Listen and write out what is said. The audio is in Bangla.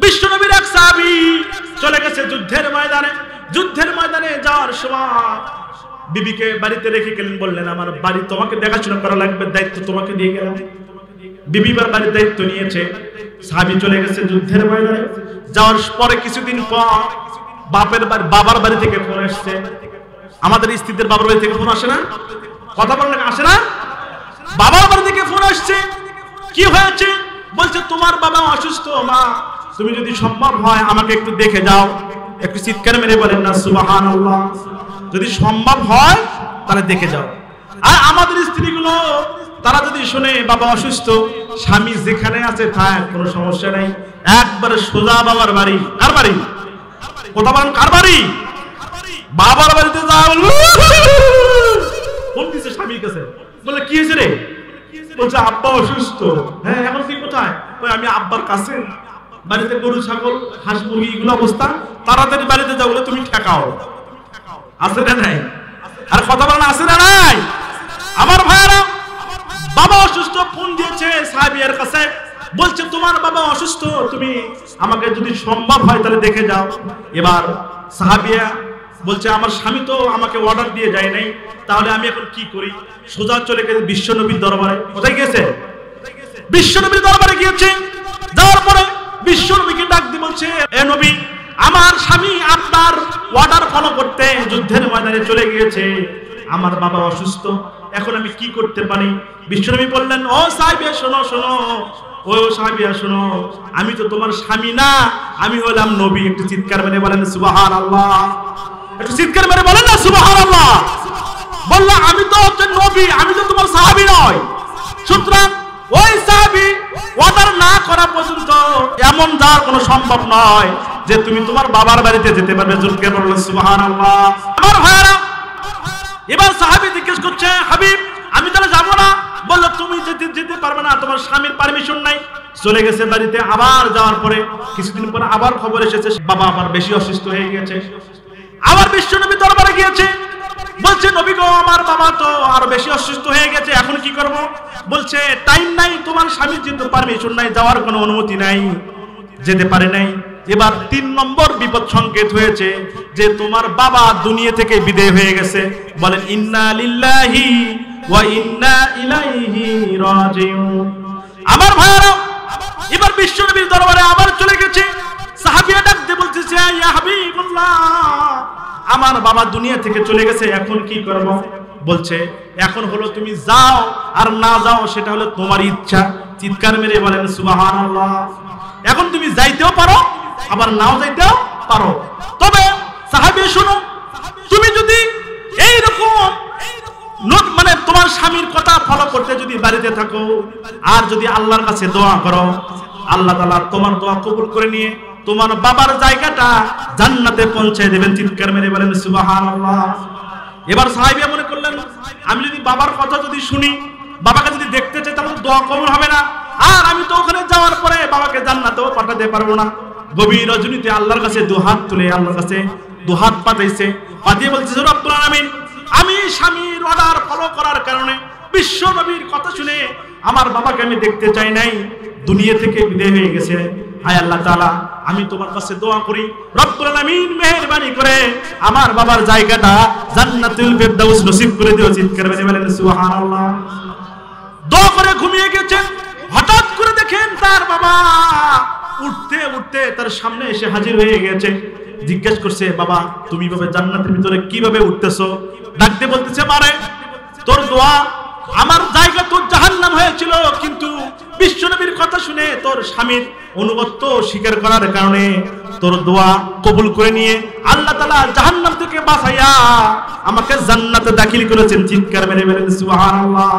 বিশ্বনবীর এক সাহাবী চলে গেছে যুদ্ধের ময়দানে। যুদ্ধের ময়দানে যাওয়ার সময় বিবিকে বাড়িতে রেখে গেলেন, বললেন আমার বাড়ি তোমাকে দেখাশোনা করা লাগবে, দায়িত্ব তোমাকে দিয়ে গেলাম। বিবি বাড়ির দায়িত্ব নিয়েছে। সাহাবী চলে গেছে যুদ্ধের ময়দানে। যাওয়ার পরে কিছুদিন পর বাবার বাড়ি থেকে ফোন আসছে। আমাদের স্ত্রীদের বাবার বাড়ি থেকে ফোন আসে না? কথা বলেন, আসে না? বাবার বাড়ি থেকে ফোন আসছে। কি হয়েছে? বলছে তোমার বাবা অসুস্থ মা, তুমি যদি সম্ভব হয় আমাকে একটু দেখে যাও। একটু চিৎকার মেরে বলেন না সুবহানাল্লাহ। যদি সম্ভব হয় তাহলে দেখে যাও। আর আমাদের স্ত্রীগুলো তারা যদি শুনে বাবা অসুস্থ, স্বামী যেখানে আছে থাক, কোনো সমস্যা নাই, একবারে সোজা বাবার বাড়ি। কার বাড়ি? কথা বলেন, কার বাড়ি? বাবার বাড়িতে যাও। ফোন দিছে স্বামীর কাছে, বলে কি হয়েছে রে? বলছে আব্বা অসুস্থ। হ্যাঁ, এখন তুই কোথায়? আমি আব্বার কাছে, বাড়িতে গরু ছাগল হাঁস মুরগি এগুলো অবস্থা, তাড়াতাড়ি বাড়িতে যাও বলে তুমি ঠেকাও। আছে না নাই? আর কথা বলেন, আছে না নাই? আমার ভাইরা, বাবা অসুস্থ, ফোন দিয়েছে সাহাবীর কাছে, বলছে তোমার বাবা অসুস্থ, তুমি আমাকে যদি সম্ভব হয় তাহলে দেখে যাও। এবার সাহাবিয়া বলছে আমার স্বামী তো আমাকে অর্ডার দিয়ে যায় নাই, তাহলে আমি এখন কি করি? সোজা চলে গেছে বিশ্বনবীর দরবারে। কোথায় গিয়েছে? বিশ্বনবীর দরবারে গিয়েছে। যাওয়ার পরে বিশ্বনবীকে ডাক দিয়ে বলছে, এ নবী, আমার স্বামী আপনার অর্ডার ফলো করতে যুদ্ধের ময়দানে চলে গিয়েছে, আমার বাবা অসুস্থ, এখন আমি কি করতে পারি? বিশ্বনবী বললেন, ও সাহাবিয়া শোনো শোনো, ও সাহাবিয়া শোনো, আমি তো তোমার স্বামী না, আমি হলাম নবী। একটু চিৎকার মেরে বলেন সুবহানাল্লাহ। একটু চিৎকার মেরে বলেন না সুবহানাল্লাহ। বললো আমি তো হচ্ছে নবী, আমি তো তোমার সাহাবী নয়। সুতরাং ওই সাহাবী অর্ডার না করা পর্যন্ত এমন যাওয়ার কোনো সম্ভব নয় যে তুমি তোমার বাবার বাড়িতে যেতে পারবে। জোরে বললেন সুবহানাল্লাহ। আমার ভাইরা, এবার সাহাবী জিজ্ঞেস করছে, হাবিব আমি তাহলে যাবো না? বললো তুমি যেতে পারবে না, তোমার স্বামীর পারমিশন নাই। চলে গেছে বাড়িতে। আবার যাওয়ার পরে কিছুদিন পরে আবার খবর এসেছে বাবা আবার বেশি অসুস্থ হয়ে গিয়েছে। আবার বিশ্বনবী দরবারে গিয়েছে, বলছে নবী গো, আমার বাবা তো আরো বেশি অসুস্থ হয়ে গেছে, এখন কি করব? বলছে টাইম নাই, তোমার স্বামীর যেহেতু পারমিশন নাই, যাওয়ার কোনো অনুমতি নাই, যেতে পারে নাই। এবার 3 নম্বর বিপদ সংকেত হয়েছে যে তোমার বাবা দুনিয়া থেকে বিদায় হয়ে গেছে। বলেন ইন্না লিল্লাহি ওয়া ইন্না ইলাইহি রাজিউন। আমার ভাইরা, এবার বিশ্বনবীর দরবারে আবার চলে গেছে। সাহাবীরা ডাকতে বলতেছে, ইয়া হাবিবুল্লাহ, আমার বাবা দুনিয়া থেকে চলে গেছে, এখন কি করব? বলছে এখন হলো তুমি যাও আর না যাও সেটা হলো তোমার ইচ্ছা। চিৎকার মেরে বলেন সুবহানাল্লাহ। এখন তুমি যাইতেও পারো আবার নাও যাইতেও পারো। তবে সাহাবী শুনো, তুমি যদি এইরকম মানে তোমার স্বামীর কথা ফলো করতে যদি বাড়িতে থাকো আর যদি আল্লাহর কাছে দোয়া করো, আল্লাহ তাআলা তোমার দোয়া কবুল করে নিয়ে তোমার বাবার জায়গাটা জান্নাতে পৌঁছে দেবেন। চিৎকার মেরে বলেন সুবহানাল্লাহ। এবার সাহাবী মনে করলেন, আমি যদি বাবার কথা যদি শুনি, বাবাকে যদি দেখতে চাই, তাহলে দোয়া কবুল হবে না, আর আমি তো ওখানে যাওয়ার পরে বাবাকে জান্নাতেও পাঠাতে পারবো না। গভীর রজনীতে আল্লাহর কাছে দুহাত তুলে আল্লাহর কাছে দুহাত পাঠাইছে, পাঠিয়ে বলছে রব্বুল আলামিন, আমি স্বামীর অর্ডার ফলো করার কারণে বিশ্ব নবীর কথা শুনে আমার বাবাকে আমি দেখতে চাই নাই, দুনিয়া থেকে বিদায় হয়ে গেছে। হায় আল্লাহ তাআলা, আমি তোমার কাছে দোয়া করি রব্বুল আলামিন মেহেরবানি করে আমার বাবার জায়গাটা জান্নাতুল ফেরদাউস নসিব করে দিও। চিৎকার করে বলেন সুবহানাল্লাহ। দোয়া করে ঘুমিয়ে গেছেন। হঠাৎ করে দেখেন তার বাবা উঠতে উঠতে তার সামনে এসে হাজির হয়ে গেছে। জিজ্ঞেস করছে, বাবা তুমি ভাবে জান্নাতের ভিতরে কিভাবে উঠতেছো? ডাকতে বলতেছে, মারে তোর দোয়া, আমার জায়গা তোর জাহান্নাম হয়েছিল, কিন্তু বিশ্বনবীর কথা শুনে তোর স্বামীর অনুগত্য স্বীকার করার কারণে তোর দোয়া কবুল করে নিয়ে আল্লাহ তাআলা জাহান্নাম থেকে বাঁচাইয়া আমাকে জান্নাতে দাখিল করেছেন। চিৎকার মেরে বলেন সুবহানাল্লাহ।